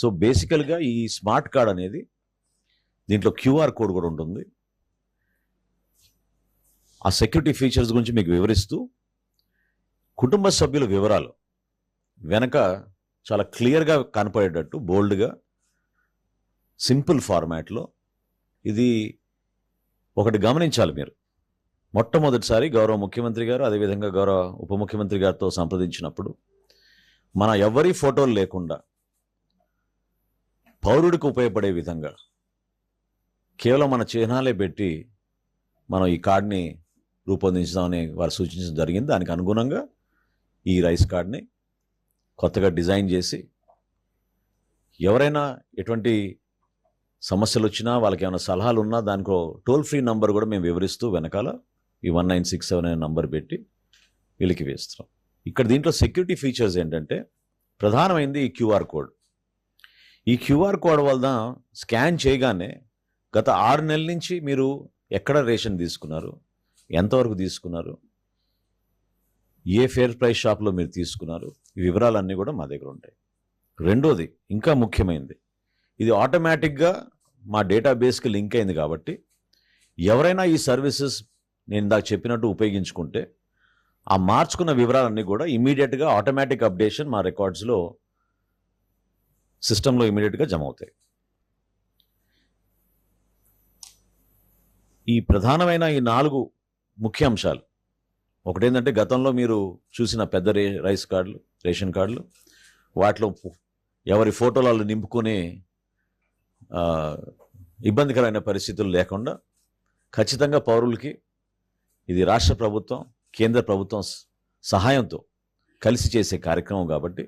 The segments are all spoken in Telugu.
సో బేసికల్గా ఈ స్మార్ట్ కార్డ్ అనేది దీంట్లో క్యూఆర్ కోడ్ కూడా ఉంటుంది. ఆ సెక్యూరిటీ ఫీచర్స్ గురించి మీకు వివరిస్తూ కుటుంబ సభ్యుల వివరాలు వెనక చాలా క్లియర్గా కనపడేటట్టు బోల్డ్గా సింపుల్ ఫార్మాట్లో ఇది ఒకటి గమనించాలి మీరు. మొట్టమొదటిసారి గౌరవ ముఖ్యమంత్రి గారు అదేవిధంగా గౌరవ ఉప ముఖ్యమంత్రి గారితో సంప్రదించినప్పుడు మన ఎవరి ఫోటోలు లేకుండా పౌరుడికి ఉపయోగపడే విధంగా కేవలం మన చిహ్నాలే పెట్టి మనం ఈ కార్డ్ని రూపొందించుదామని వారు సూచించడం జరిగింది. దానికి అనుగుణంగా ఈ రైస్ కార్డ్ని కొత్తగా డిజైన్ చేసి ఎవరైనా ఎటువంటి సమస్యలు వచ్చినా వాళ్ళకి ఏమైనా సలహాలు ఉన్నా దానికి టోల్ ఫ్రీ నంబర్ కూడా మేము వివరిస్తూ వెనకాల ఈ 1967 అనే నంబర్ పెట్టి వీళ్ళకి వేస్తున్నాం. ఇక్కడ దీంట్లో సెక్యూరిటీ ఫీచర్స్ ఏంటంటే ప్రధానమైంది ఈ క్యూఆర్ కోడ్. ఈ క్యూఆర్ కోడ్ వల్ల స్కాన్ చేయగానే గత 6 నెలల నుంచి మీరు ఎక్కడ రేషన్ తీసుకున్నారు, ఎంతవరకు తీసుకున్నారు, ఏ ఫేర్ ప్రైస్ షాప్లో మీరు తీసుకున్నారు, ఈ వివరాలన్నీ కూడా మా దగ్గర ఉంటాయి. రెండోది ఇంకా ముఖ్యమైనది, ఇది ఆటోమేటిక్గా మా డేటాబేస్కి లింక్ అయింది కాబట్టి ఎవరైనా ఈ సర్వీసెస్ నేను ఇందాక చెప్పినట్టు ఉపయోగించుకుంటే ఆ మార్చుకున్న వివరాలన్నీ కూడా ఇమీడియట్గా ఆటోమేటిక్ అప్డేషన్ మా రికార్డ్స్లో సిస్టంలో ఇమీడియట్గా జమ అవుతాయి. ఈ ప్రధానమైన ఈ 4 ముఖ్య అంశాలు, ఒకటేంటంటే గతంలో మీరు చూసిన పెద్ద రైస్ కార్డులు, రేషన్ కార్డులు, వాటిలో ఎవరి ఫోటోలు నింపుకునే ఇబ్బందికరమైన పరిస్థితులు లేకుండా ఖచ్చితంగా పౌరులకి ఇది రాష్ట్ర ప్రభుత్వం కేంద్ర ప్రభుత్వం సహాయంతో కలిసి చేసే కార్యక్రమం కాబట్టి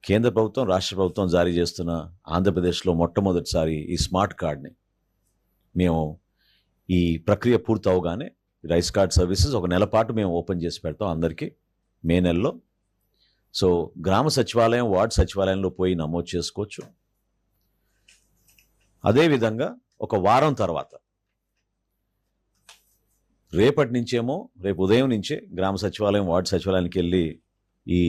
కేంద్ర ప్రభుత్వం రాష్ట్ర ప్రభుత్వం జారీ చేస్తున్న ఆంధ్రప్రదేశ్లో మొట్టమొదటిసారి ఈ స్మార్ట్ కార్డ్ని మేము ఈ ప్రక్రియ పూర్తి అవగానే రైస్ కార్డ్ సర్వీసెస్ 1 నెల పాటు మేము ఓపెన్ చేసి పెడతాం అందరికీ మే నెలలో. సో గ్రామ సచివాలయం, వార్డు సచివాలయంలో పోయి నమోదు చేసుకోవచ్చు. అదేవిధంగా ఒక వారం తర్వాత రేపటి నుంచేమో రేపు ఉదయం నుంచే గ్రామ సచివాలయం, వార్డు సచివాలయానికి వెళ్ళి ఈ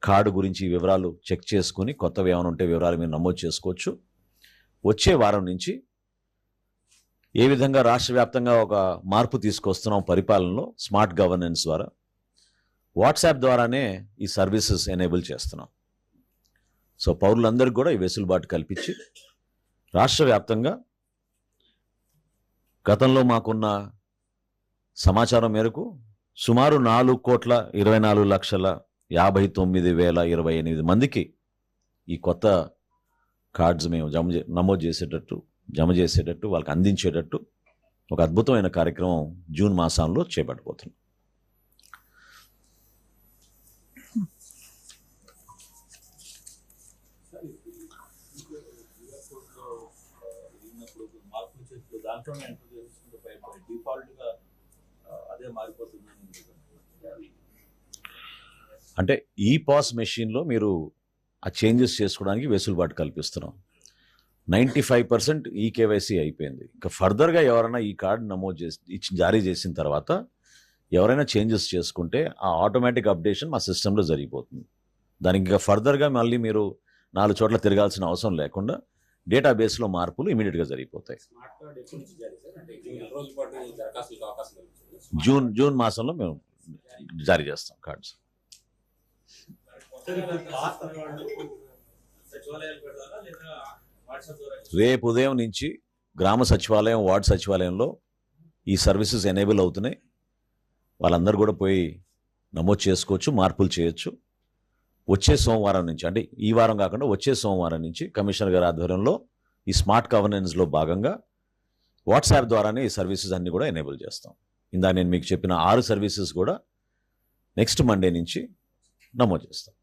కార్డు గురించి వివరాలు చెక్ చేసుకుని కొత్తవి ఏమైనా ఉంటే వివరాలు మీరు నమోదు చేసుకోవచ్చు. వచ్చే వారం నుంచి ఏ విధంగా రాష్ట్ర వ్యాప్తంగా ఒక మార్పు తీసుకొస్తున్నాం పరిపాలనలో స్మార్ట్ గవర్నెన్స్ ద్వారా, వాట్సాప్ ద్వారానే ఈ సర్వీసెస్ ఎనేబుల్ చేస్తున్నాం. సో పౌరులందరికీ కూడా ఈ వెసులుబాటు కల్పించి రాష్ట్ర వ్యాప్తంగా గతంలో మాకున్న సమాచారం మేరకు సుమారు 4,24,59,028 మందికి ఈ కొత్త కార్డ్స్ మేము నమోదు చేసేటట్టు, జమ చేసేటట్టు, వాళ్ళకి అందించేటట్టు ఒక అద్భుతమైన కార్యక్రమం జూన్ మాసంలో చేపట్టబోతున్నాం. అంటే ఈ పాస్ మెషిన్లో మీరు ఆ చేంజెస్ చేసుకోవడానికి వెసులుబాటు కల్పిస్తున్నాం. 95% ఈ కేవైసీ అయిపోయింది. ఇంకా ఫర్దర్గా ఎవరైనా ఈ కార్డు నమోదు చేసి జారీ చేసిన తర్వాత ఎవరైనా చేంజెస్ చేసుకుంటే ఆ ఆటోమేటిక్ అప్డేషన్ మా సిస్టంలో జరిగిపోతుంది. దానికి ఇంకా ఫర్దర్గా మళ్ళీ మీరు 4 చోట్ల తిరగాల్సిన అవసరం లేకుండా డేటాబేస్లో మార్పులు ఇమీడియట్గా జరిగిపోతాయి. జూన్ మాసంలో మేము జారీ చేస్తాం కార్డ్స్. రేపు ఉదయం నుంచి గ్రామ సచివాలయం, వార్డు సచివాలయంలో ఈ సర్వీసెస్ ఎనేబుల్ అవుతున్నాయి. వాళ్ళందరూ కూడా పోయి నమోదు చేసుకోవచ్చు, మార్పులు చేయొచ్చు. వచ్చే సోమవారం నుంచి, అంటే ఈ వారం కాకుండా వచ్చే సోమవారం నుంచి కమిషనర్ గారి ఆధ్వర్యంలో ఈ స్మార్ట్ గవర్నెన్స్లో భాగంగా వాట్సాప్ ద్వారానే ఈ సర్వీసెస్ అన్నీ కూడా ఎనేబుల్ చేస్తాం. ఇందా నేను మీకు చెప్పిన 6 సర్వీసెస్ కూడా నెక్స్ట్ మండే నుంచి నమోదు చేస్తాం.